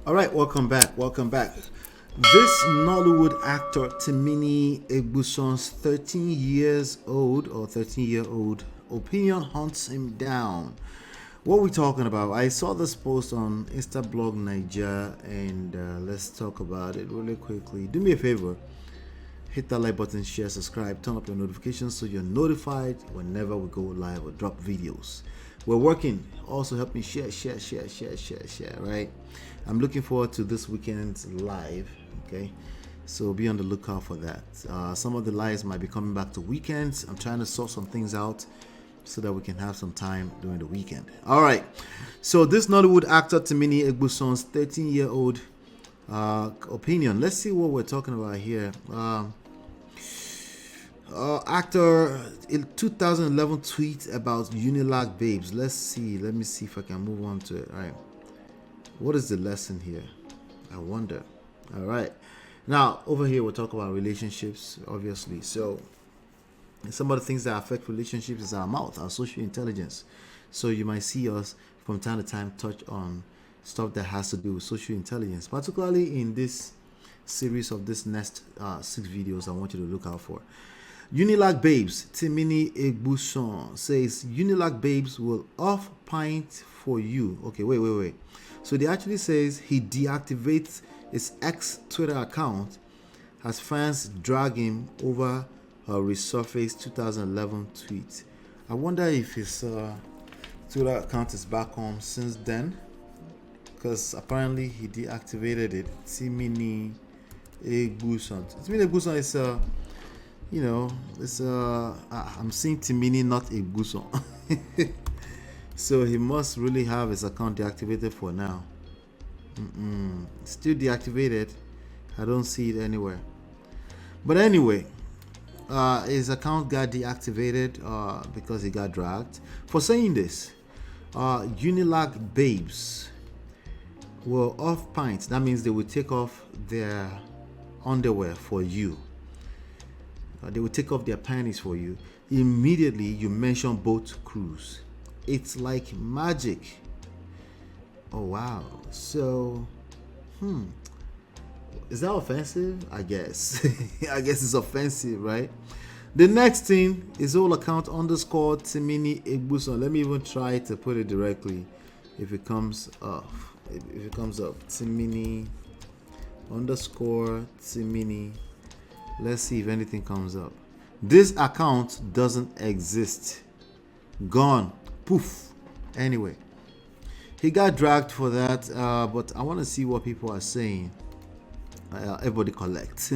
All right, welcome back. Welcome back. This Nollywood actor Timini Egbuson's 13 years old or 13-year-old opinion hunts him down. What are we talking about? I saw this post on Instablog Niger, and let's talk about it really quickly. Do me a favor, hit that like button, share, subscribe, turn up your notifications so you're notified whenever we go live or drop videos. We're working. Also help me share, right? I'm looking forward to this weekend's live, okay? So be on the lookout for that. Some of the lives might be coming back to weekends. I'm trying to sort some things out so that we can have some time during the weekend. All right. So this Nollywood actor Timini Egbuson's 13-year-old opinion. Let's see what we're talking about here. Actor in 2011 tweet about Unilag babes. Let me see if I can move on to it. All right, what is the lesson here? I wonder. All right, now over here we'll talk about relationships, obviously. So some of the things that affect relationships is our mouth, our social intelligence. So you might see us from time to time touch on stuff that has to do with social intelligence, particularly in this series of this next 6 videos I want you to look out for. Unilag babes, Timini Egbuson says Unilag babes will off pint for you. Okay, wait. So they actually says he deactivates his ex Twitter account as fans drag him over her resurfaced 2011 tweet. I wonder if his Twitter account is back home since then, because apparently he deactivated it. Timini Egbuson. Timini Egbuson is I'm seeing Timini, not Egbuson. So he must really have his account deactivated for now. Still deactivated. I don't see it anywhere. But anyway, his account got deactivated because he got dragged for saying this. Unilag babes were off pints. That means they will take off their underwear for you. They will take off their panties for you. Immediately you mention boat cruise. It's like magic. Oh wow. So is that offensive? I guess. I guess it's offensive, right? The next thing is whole account underscore Timini Egbuson. Let me even try to put it directly if it comes up. If it comes up. Timini underscore Timini. Let's see if anything comes up. This account doesn't exist. Gone. Poof. Anyway, he got dragged for that, but I want to see what people are saying. Everybody collect.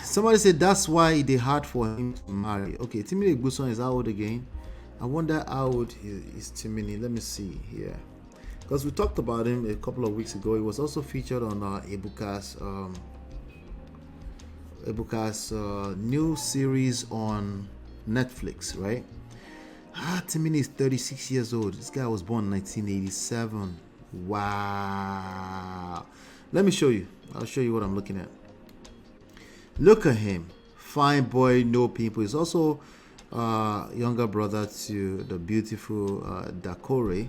Somebody said that's why they hard for him to marry. Okay, Timini Egbuson is how old again? I wonder how old is Timini. Let me see here. Because we talked about him a couple of weeks ago. He was also featured on Ebuka's new series on Netflix, right? Timini is 36 years old. This guy was born in 1987. Wow. Let me show you. I'll show you what I'm looking at. Look at him. Fine boy, no pimple. He's also younger brother to the beautiful Dakore.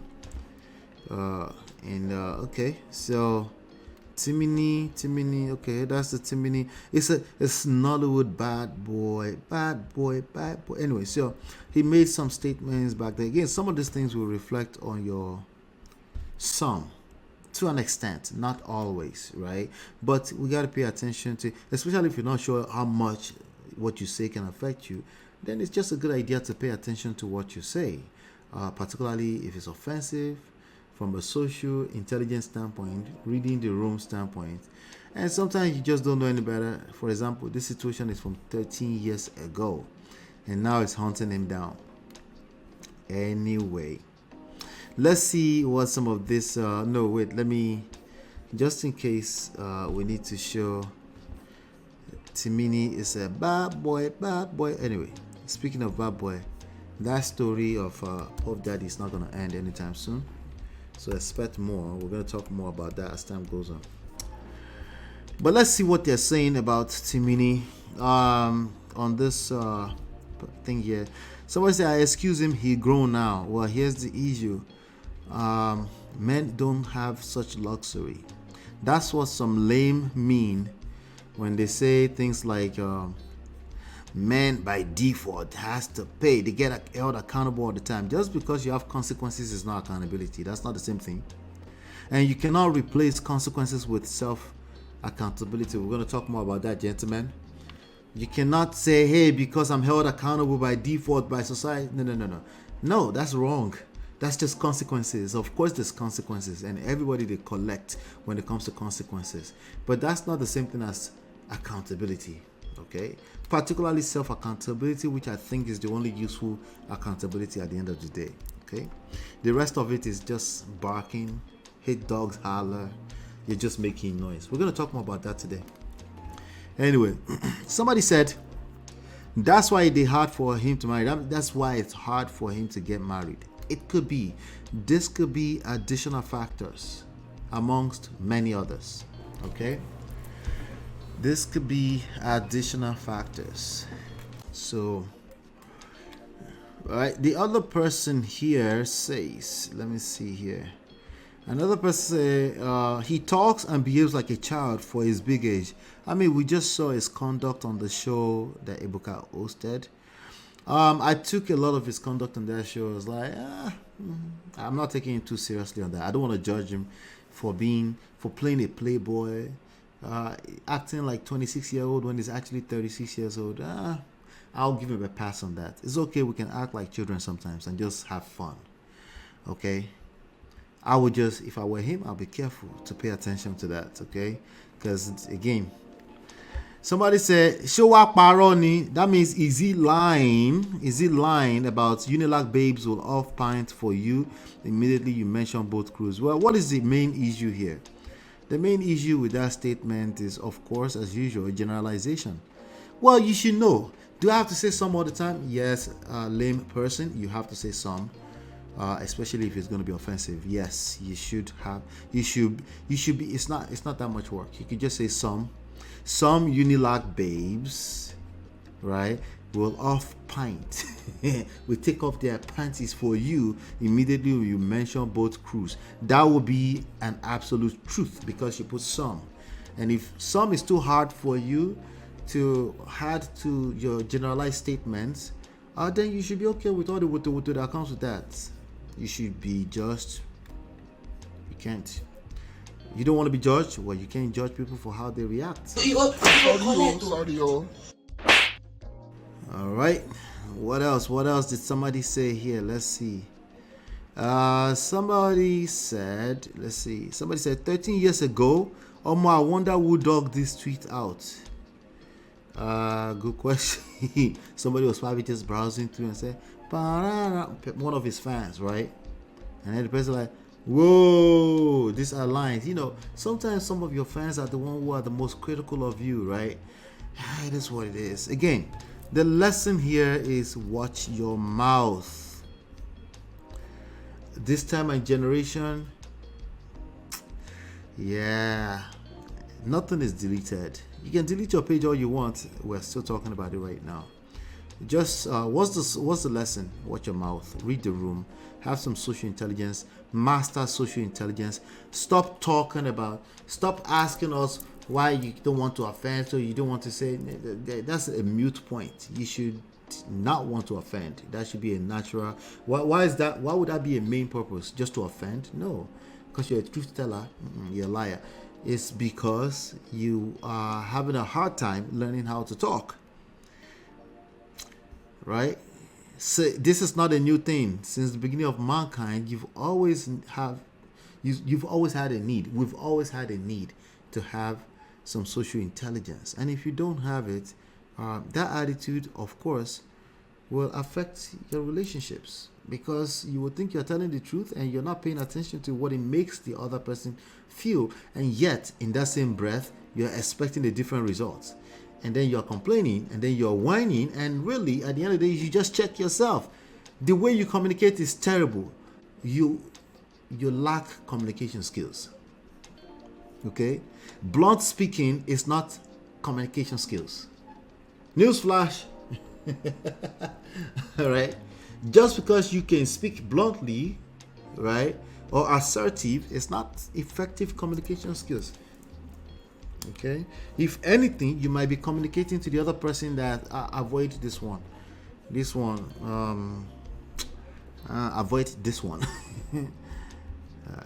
Okay, so Timini, okay, that's the Timini. It's Nollywood bad boy. Anyway, so he made some statements back there. Again, some of these things will reflect on your some, to an extent, not always, right? But we got to pay attention to, especially if you're not sure how much what you say can affect you, then it's just a good idea to pay attention to what you say, particularly if it's offensive, from a social intelligence standpoint, reading the room standpoint. And sometimes you just don't know any better. For example, this situation is from 13 years ago, and now it's hunting him down. Anyway, let's see what some of this, no, wait, let me, just in case we need to show Timini is a bad boy. Anyway, speaking of bad boy, that story of Puff Daddy is not going to end anytime soon. So expect more. We're going to talk more about that as time goes on. But let's see what they're saying about Timini on this thing here. Somebody say, I excuse him, he grown now. Well, here's the issue. Men don't have such luxury. That's what some lame mean when they say things like men by default has to pay. They get held accountable all the time. Just because you have consequences is not accountability. That's not the same thing. And you cannot replace consequences with self accountability. We're going to talk more about that, gentlemen. You cannot say, hey, because I'm held accountable by default by society. No, that's wrong. That's just consequences. Of course there's consequences, and everybody they collect when it comes to consequences. But that's not the same thing as accountability. Okay? Particularly self-accountability, which I think is the only useful accountability at the end of the day. Okay? The rest of it is just barking, hate dogs holler, you're just making noise. We're going to talk more about that today. Anyway, somebody said that's why it's hard for him to marry. That's why it's hard for him to get married. It could be. This could be additional factors amongst many others. Okay? This could be additional factors. So, right, the other person here says, let me see here. Another person say, he talks and behaves like a child for his big age. I mean, we just saw his conduct on the show that Ebuka hosted. I took a lot of his conduct on that show. I was like, I'm not taking him too seriously on that. I don't want to judge him for playing a playboy, acting like 26-year-old when he's actually 36 years old. I'll give him a pass on that. It's okay. We can act like children sometimes and just have fun. Okay? I would just, if I were him, I'll be careful to pay attention to that. Okay? Because again, somebody said, Showa Paroni. That means, is he lying? Is he lying about Unilag babes will off pint for you? Immediately you mention both crews. Well, what is the main issue here? The main issue with that statement is, of course, as usual, a generalization. Well, you should know. Do I have to say some all the time? Yes, lame person, you have to say some. Especially if it's going to be offensive. Yes, you should have. You should be. It's not that much work. You could just say some Unilag babes, right, will off pint. We take off their panties for you immediately when you mention both crews. That will be an absolute truth because you put some. And if some is too hard for you to add to your generalized statements, then you should be okay with all the wutu that comes with that. You should be judged. You can't. You don't want to be judged? Well, you can't judge people for how they react. Sorry. All right. What else? What else did somebody say here? Let's see. Somebody said, 13 years ago, I wonder who dug this tweet out. Good question. Somebody was probably just browsing through and said, one of his fans, right? And then the person like, whoa, this aligns. You know, sometimes some of your fans are the one who are the most critical of you, right? It is what it is. Again, the lesson here is watch your mouth. This time and generation, yeah, nothing is deleted. You can delete your page all you want. We're still talking about it right now. Just what's the lesson? Watch your mouth. Read the room. Have some social intelligence. Master social intelligence. Stop asking us why you don't want to offend, so you don't want to say. That's a mute point. You should not want to offend. That should be a natural. Why is that? Why would that be a main purpose? Just to offend? No, because you're a truth teller. You're a liar. It's because you are having a hard time learning how to talk. Right? So this is not a new thing. Since the beginning of mankind, you've always had a need. We've always had a need to have some social intelligence. And if you don't have it, that attitude, of course, will affect your relationships, because you will think you're telling the truth and you're not paying attention to what it makes the other person feel. And yet, in that same breath, you're expecting a different result. And then you're complaining, and then you're whining, and really, at the end of the day, you just check yourself. The way you communicate is terrible. You lack communication skills. Okay? Blunt speaking is not communication skills. Newsflash. All right? Just because you can speak bluntly, right, or assertive is not effective communication skills. Okay, if anything, you might be communicating to the other person that avoid this one, avoid this one.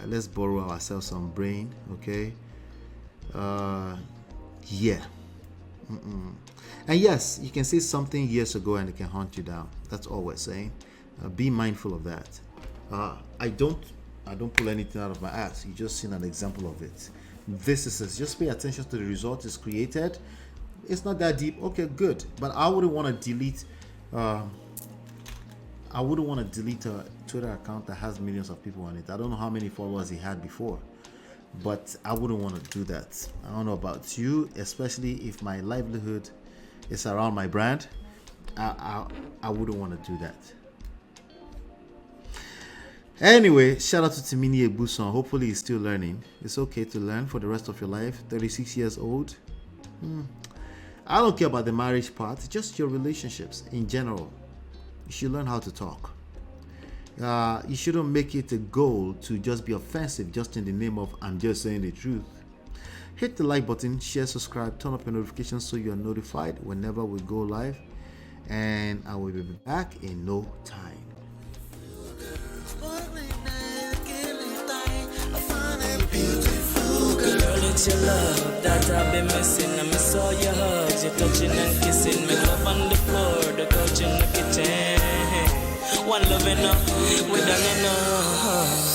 Let's borrow ourselves some brain. Okay, yeah. And yes, you can say something years ago and it can hunt you down. That's all we're saying. Be mindful of that. I don't pull anything out of my ass. You just seen an example of it. This is it. Just pay attention to the result it's created. It's not that deep. Okay, good. But I wouldn't want to delete. I wouldn't want to delete a Twitter account that has millions of people on it. I don't know how many followers he had before, but I wouldn't want to do that. I don't know about you, especially if my livelihood is around my brand. I wouldn't want to do that. Anyway, shout out to Timini Egbuson. Hopefully he's still learning. It's okay to learn for the rest of your life. 36 years old. I don't care about the marriage part, just your relationships in general. You should learn how to talk. You shouldn't make it a goal to just be offensive just in the name of I'm just saying the truth. Hit the like button, share, subscribe, turn up your notifications so you are notified whenever we go live. And I will be back in no time. It's your love that I've been missing. I miss all your hugs, your touching and kissing. Me love on the floor, the couch in the kitchen. One love enough, we done enough.